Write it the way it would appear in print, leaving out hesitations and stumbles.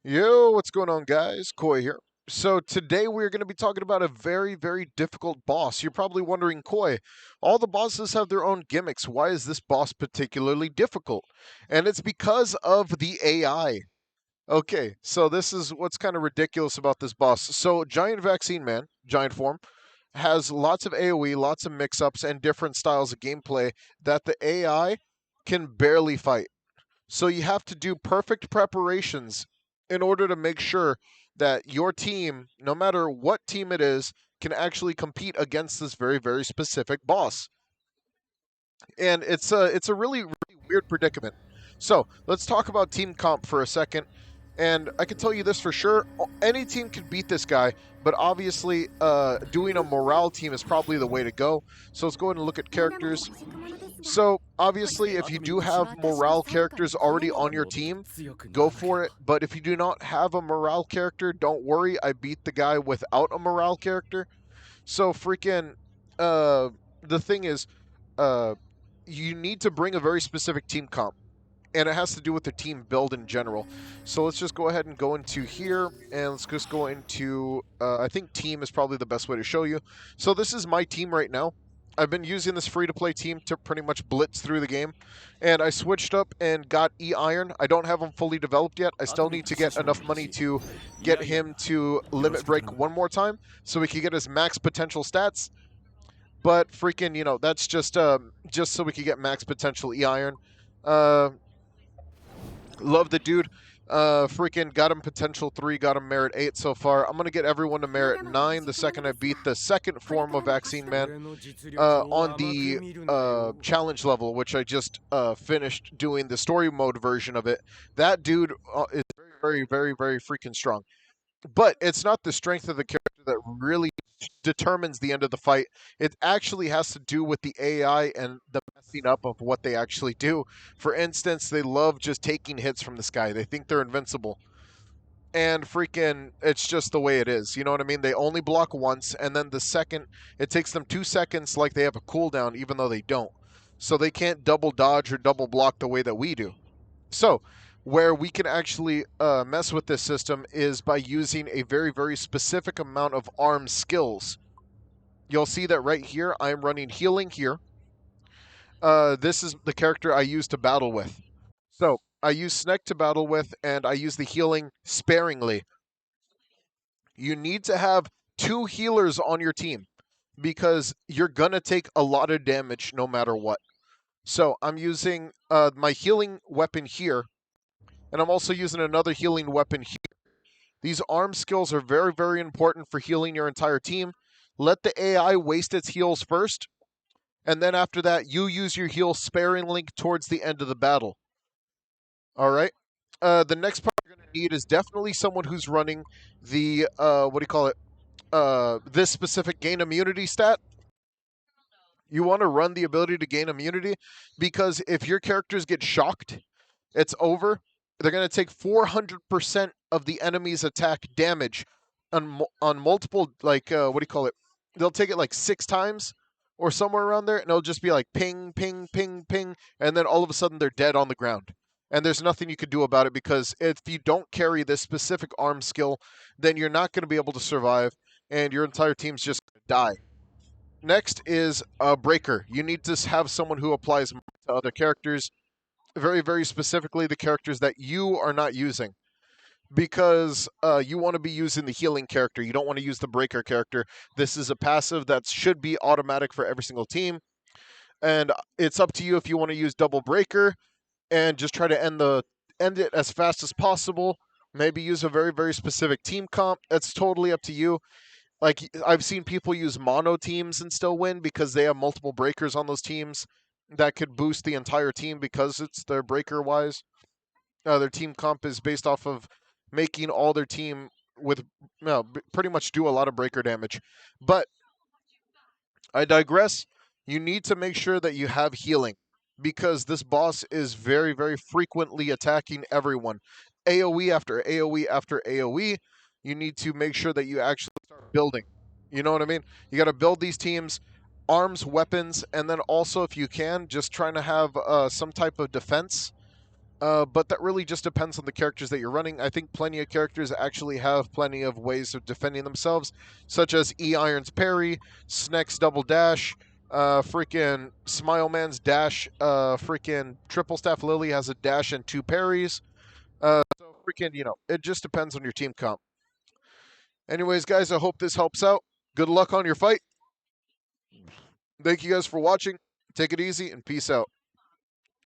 Yo, what's going on, guys? Koi here. So, today we're going to be talking about a very, very difficult boss. You're probably wondering, Koi, all the bosses have their own gimmicks. Why is this boss particularly difficult? And it's because of the AI. Okay, so this is what's kind of ridiculous about this boss. So, Giant Vaccine Man, Giant Form, has lots of AoE, lots of mix ups, and different styles of gameplay that the AI can barely fight. So you have to do perfect preparations in order to make sure that your team, no matter what team it is, can actually compete against this very, very specific boss. And it's a really, really weird predicament. So let's talk about team comp for a second. And I can tell you this for sure: any team can beat this guy, but obviously, doing a morale team is probably the way to go. So let's go ahead and look at characters. So obviously, if you do have morale characters already on your team, go for it. But if you do not have a morale character, don't worry. I beat the guy without a morale character. So freaking, uh, the thing is, uh, you need to bring a very specific team comp, and it has to do with the team build in general. So let's just go ahead and go into here, and let's just go into, I think team is probably the best way to show you. So this is my team right now. I've been using this free-to-play team to pretty much blitz through the game, and I switched up and got E-Iron. I don't have him fully developed yet. I still need to get enough money to get him to limit break one more time so we can get his max potential stats. But freaking, that's just so we can get max potential E-Iron. Uh, Love the dude. Freaking got him potential 3, got him merit 8 so far. I'm gonna get everyone to merit 9 the second I beat the second form of Vaccine Man on the challenge level, which I just finished doing the story mode version of it. That dude is very, very, very, very freaking strong. But it's not the strength of the character that really determines the end of the fight. It actually has to do with the AI and the messing up of what they actually do. For instance, they love just taking hits from the sky. They think they're invincible. And freaking, it's just the way it is. You know what I mean? They only block once, and then the second, it takes them 2 seconds like they have a cooldown, even though they don't. So they can't double dodge or double block the way that we do. So, where we can actually mess with this system is by using a very, very specific amount of arm skills. You'll see that right here, I'm running healing here. This is the character I use to battle with. So, I use Snake to battle with, and I use the healing sparingly. You need to have 2 healers on your team because you're going to take a lot of damage no matter what. So, I'm using my healing weapon here, and I'm also using another healing weapon here. These arm skills are very, very important for healing your entire team. Let the AI waste its heals first, and then after that, you use your heal sparingly towards the end of the battle. All right? The next part you're going to need is definitely someone who's running the, what do you call it? This specific gain immunity stat. You want to run the ability to gain immunity because if your characters get shocked, it's over. They're going to take 400% of the enemy's attack damage on multiple, like, what do you call it? They'll take it like 6 times or somewhere around there, and it'll just be like ping, ping, ping, ping, and then all of a sudden they're dead on the ground. And there's nothing you can do about it because if you don't carry this specific arm skill, then you're not going to be able to survive, and your entire team's just going to die. Next is a breaker. You need to have someone who applies to other characters, very, very specifically the characters that you are not using. Because you want to be using the healing character. You don't want to use the breaker character. This is a passive that should be automatic for every single team. And it's up to you if you want to use double breaker and just try to end it as fast as possible. Maybe use a very, very specific team comp. It's totally up to you. Like, I've seen people use mono teams and still win because they have multiple breakers on those teams that could boost the entire team because it's their breaker wise. Their team comp is based off of making all their team with pretty much do a lot of breaker damage. But I digress. You need to make sure that you have healing because this boss is very, very frequently attacking everyone. AoE after AoE after AoE. You need to make sure that you actually start building. You know what I mean? You got to build these teams, arms, weapons, and then also, if you can, just trying to have some type of defense But that really just depends on the characters that you're running. I think plenty of characters actually have plenty of ways of defending themselves, such as E Iron's parry, Sneck's double dash, freaking Smile Man's dash, freaking Triple Staff Lily has a dash and two parries. So freaking, it just depends on your team comp. Anyways, guys, I hope this helps out. Good luck on your fight. Thank you guys for watching. Take it easy and peace out.